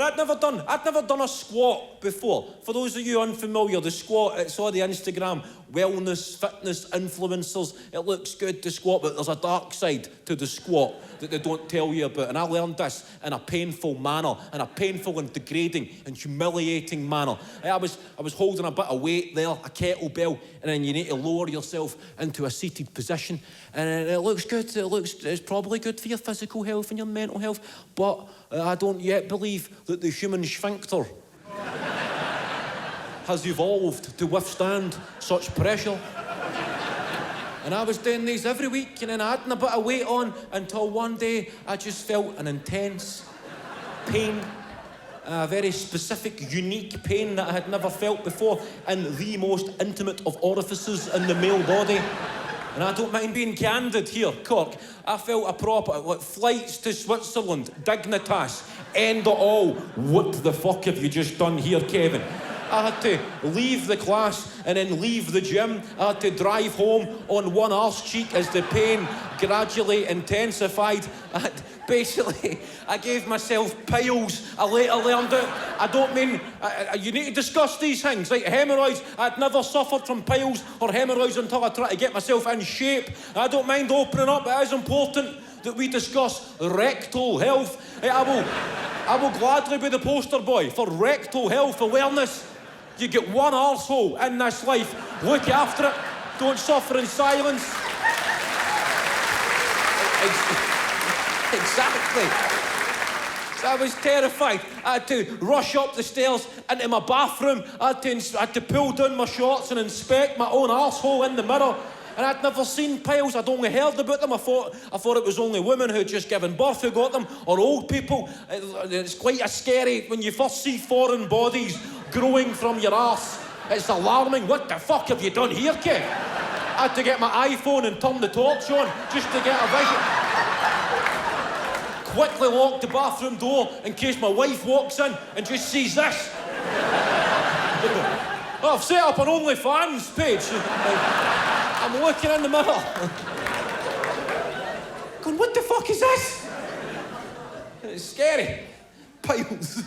And I'd never done a squat before. For those of you unfamiliar, the squat, it's all the Instagram wellness, fitness influencers. It looks good to squat, but there's a dark side to the squat that they don't tell you about. And I learned this in a painful manner, in a painful and degrading and humiliating manner. I was holding a bit of weight there, a kettlebell, and then you need to lower yourself into a seated position. And it looks good. It's probably good for your physical health and your mental health, but I don't yet believe that the human sphincter has evolved to withstand such pressure. And I was doing these every week, and then I hadn't a bit of weight on until one day I just felt an intense pain, a very specific, unique pain that I had never felt before in the most intimate of orifices in the male body. And I don't mind being candid here, Cork. I felt a proper, like, flights to Switzerland, Dignitas, end it all. What the fuck have you just done here, Kevin? I had to leave the class and then leave the gym. I had to drive home on one arse cheek as the pain gradually intensified. I gave myself piles. I later learned it. I don't mean, you need to discuss these things. Like hemorrhoids, I'd never suffered from piles or hemorrhoids until I tried to get myself in shape. I don't mind opening up. It is important that we discuss rectal health. I will gladly be the poster boy for rectal health awareness. You get one arsehole in this life. Look after it. Don't suffer in silence. Exactly. So I was terrified. I had to rush up the stairs into my bathroom. I had to pull down my shorts and inspect my own arsehole in the mirror. And I'd never seen piles. I'd only heard about them. I thought it was only women who had just given birth who got them, or old people. It's quite scary when you first see foreign bodies growing from your arse. It's alarming. What the fuck have you done here, Kev? I had to get my iPhone and turn the torch on just to get a vision. Quickly lock the bathroom door in case my wife walks in and just sees this. Oh, I've set up an OnlyFans page. I'm looking in the mirror. Going, what the fuck is this? It's scary. Piles.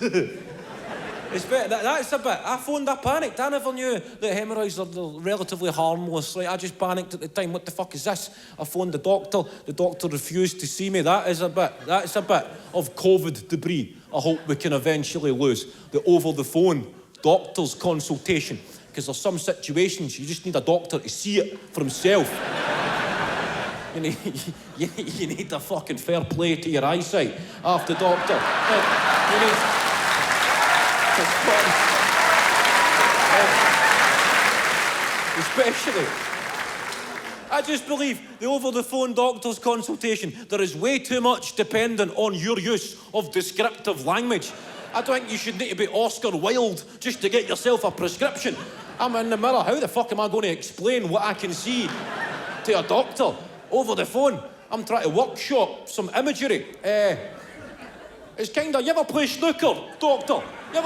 It's better. That's a bit. I phoned, I panicked. I never knew that hemorrhoids are relatively harmless. Like, I just panicked at the time. What the fuck is this? I phoned the doctor. The doctor refused to see me. That's a bit of COVID debris I hope we can eventually lose. The over-the-phone doctor's consultation. Because there's some situations you just need a doctor to see it for himself. You need a fucking fair play to your eyesight after doctor. You need... Especially, I just believe the over-the-phone doctor's consultation, there is way too much dependent on your use of descriptive language. I don't think you should need to be Oscar Wilde just to get yourself a prescription. I'm in the mirror. How the fuck am I going to explain what I can see to a doctor over the phone? I'm trying to workshop some imagery. It's kind of, you ever play snooker, doctor? You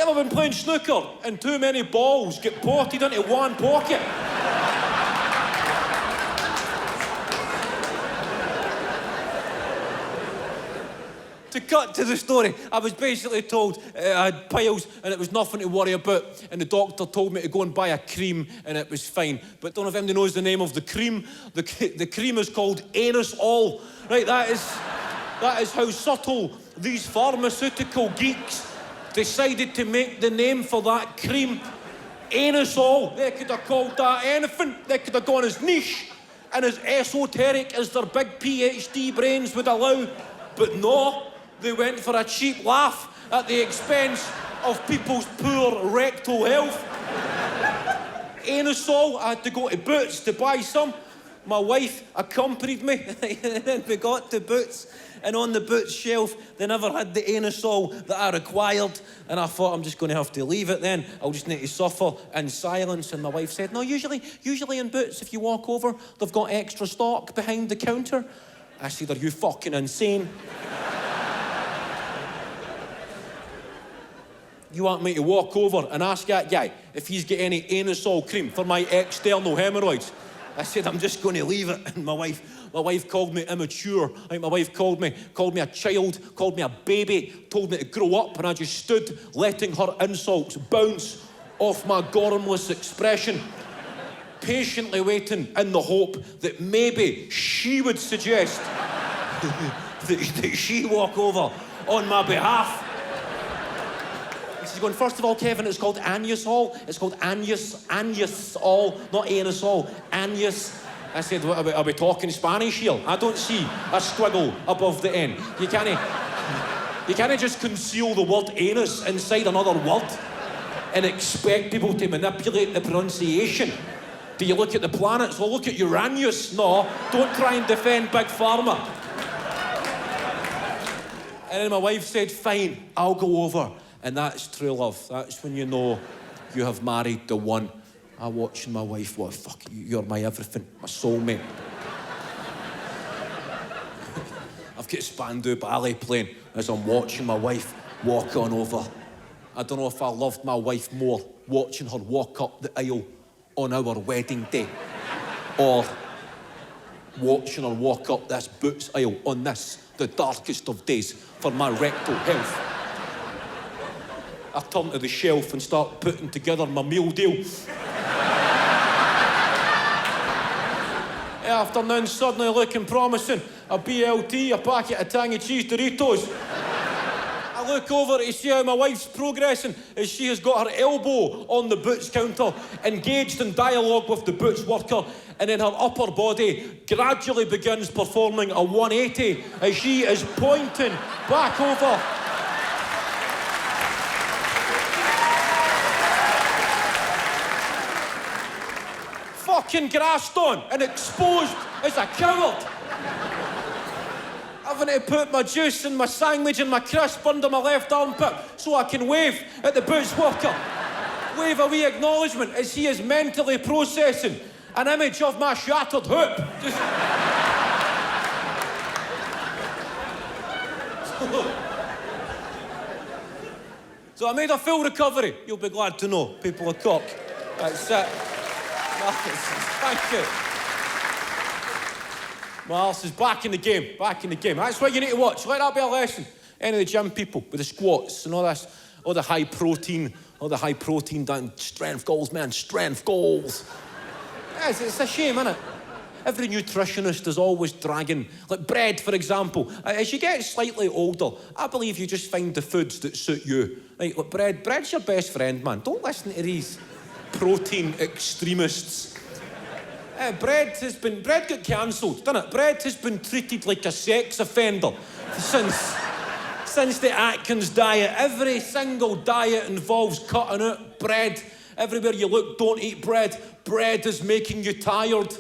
ever been playing snooker and too many balls get potted into one pocket? To cut to the story, I was basically told I had piles and it was nothing to worry about, and the doctor told me to go and buy a cream and it was fine. But don't know if anybody knows the name of the cream. The cream is called Anus All. Right, that is how subtle these pharmaceutical geeks decided to make the name for that cream. Anus All. They could have called that anything. They could have gone as niche and as esoteric as their big PhD brains would allow. But no. They went for a cheap laugh at the expense of people's poor rectal health. Anusol, I had to go to Boots to buy some. My wife accompanied me, and we got to Boots, and on the Boots shelf, they never had the Anusol that I required, and I thought, I'm just going to have to leave it then. I'll just need to suffer in silence, and my wife said, no, usually in Boots, if you walk over, they've got extra stock behind the counter. I said, are you fucking insane? You want me to walk over and ask that guy if he's got any Anusol cream for my external hemorrhoids? I said, I'm just going to leave it. And my wife called me immature. I think my wife called me a child, called me a baby, told me to grow up, and I just stood letting her insults bounce off my gormless expression, patiently waiting in the hope that maybe she would suggest that she walk over on my behalf. She's going, first of all, Kevin, it's called anisole. It's called anisole, not anisole, anis. I said, what, are we talking Spanish here? I don't see a squiggle above the N. You can't just conceal the word anus inside another word and expect people to manipulate the pronunciation. Do you look at the planets? Well, look at Uranus. No, don't try and defend Big Pharma. And then my wife said, fine, I'll go over. And that's true love. That's when you know you have married the one. I'm watching my wife, what, fuck, you're my everything, my soulmate. I've got Spandau Ballet playing as I'm watching my wife walk on over. I don't know if I loved my wife more watching her walk up the aisle on our wedding day or watching her walk up this boots aisle on this, the darkest of days for my rectal health. I turn to the shelf and start putting together my meal deal. Afternoon suddenly looking promising. A BLT, a packet of tangy cheese Doritos. I look over to see how my wife's progressing as she has got her elbow on the boots counter, engaged in dialogue with the boots worker, and then her upper body gradually begins performing a 180 as she is pointing back over. Fucking grassed on and exposed as a coward. Having to put my juice and my sandwich and my crisp under my left armpit so I can wave at the boots worker. Wave a wee acknowledgement as he is mentally processing an image of my shattered hoop. So I made a full recovery. You'll be glad to know, people of Cork. That's it. Thank you. My arse is back in the game, That's what you need to watch. Let that be a lesson. Any of the gym people with the squats and all this, all the high protein down, strength goals, man, strength goals. Yes, it's a shame, isn't it? Every nutritionist is always dragging, like bread, for example. As you get slightly older, I believe you just find the foods that suit you. Like bread's your best friend, man. Don't listen to these protein extremists. Bread got cancelled, didn't it? Bread has been treated like a sex offender since the Atkins diet. Every single diet involves cutting out bread. Everywhere you look, don't eat bread. Bread is making you tired.